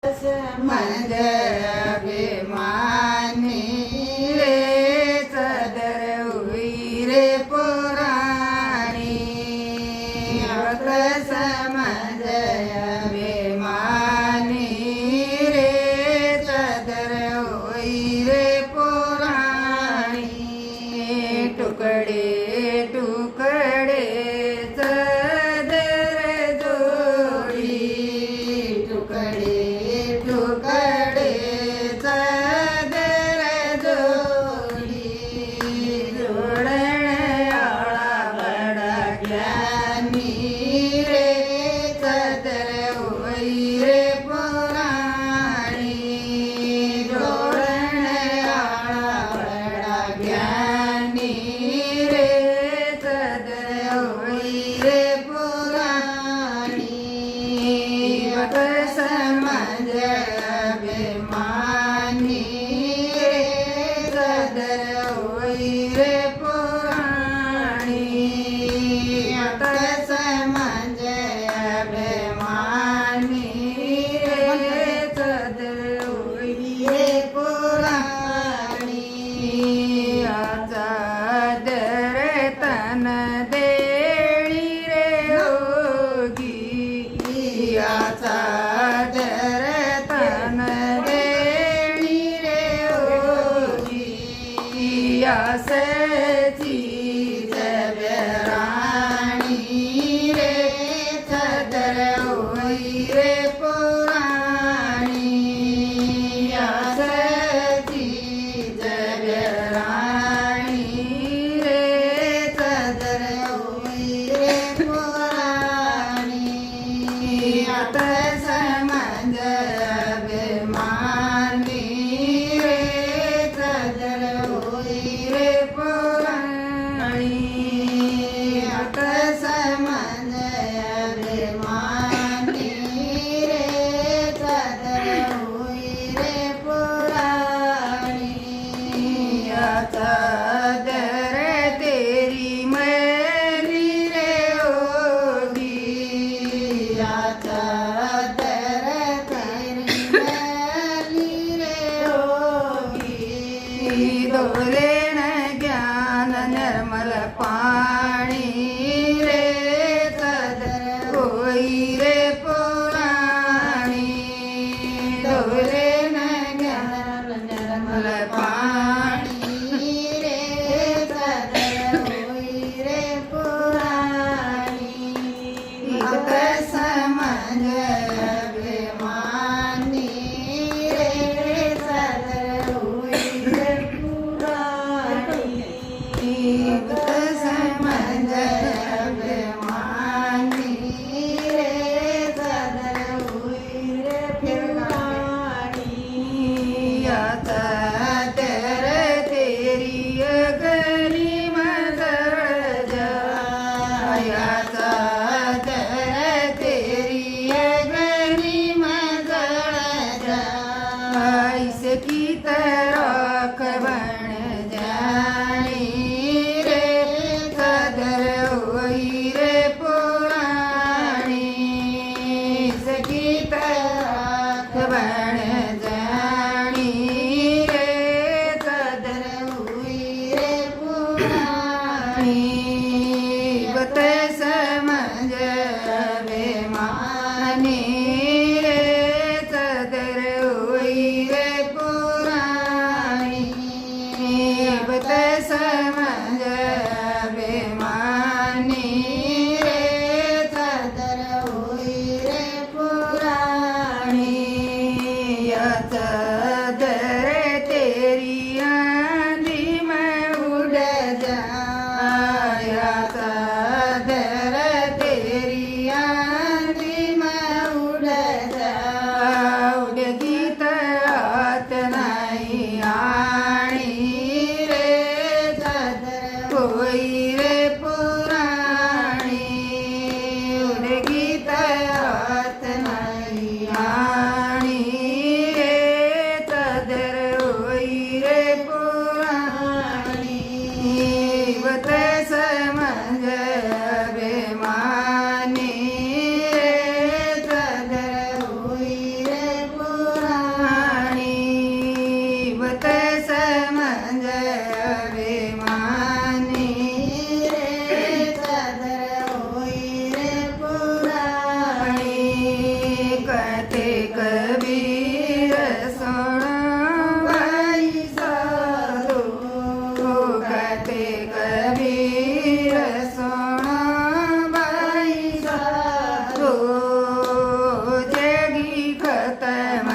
समज अभिमानी रे सदर होई रे पुराणी भक्त समज अभिमानी रे सदर होई रे पुराणी तुकडे तुकडे सदर जोडी तुकडे तुकडे सदर जोडी जोडण्याला बडा ज्ञानी रे सदर होई रे पुराणी जोडण्याला बडा ज्ञानी रे सदर होई रे पुराणी भक्त समज अभिमानी रे सदर होई रे पुराणी भक्त समज अभिमानी रे सदर होई रे पुराणी आचा दर तन देणी रे होगी आचा दर तन देणी रे होगी आसची जबराणी रे सदर होई रे पुराणी आसची जबराणी रे सदर होई रे पुराणी आता समज अभिमानी रे सदर होई रे पुराणी आता समज अभिमानी रे सदर होई रे पुराणी आता दर तेरी मैली रे होगी आता दर तेरी मैली रे होगी दोरे न ज्ञान निर्मल पाणी रे सदर होई रे पुराणी दोरे न ज्ञान निर्मल पाणी रे सदर होई रे पुराणी भक्त समज अभिमानी रे सदर होई रे पुराणी भक्त समज अभिमानी रे सदर होई रे पुराणी कमळ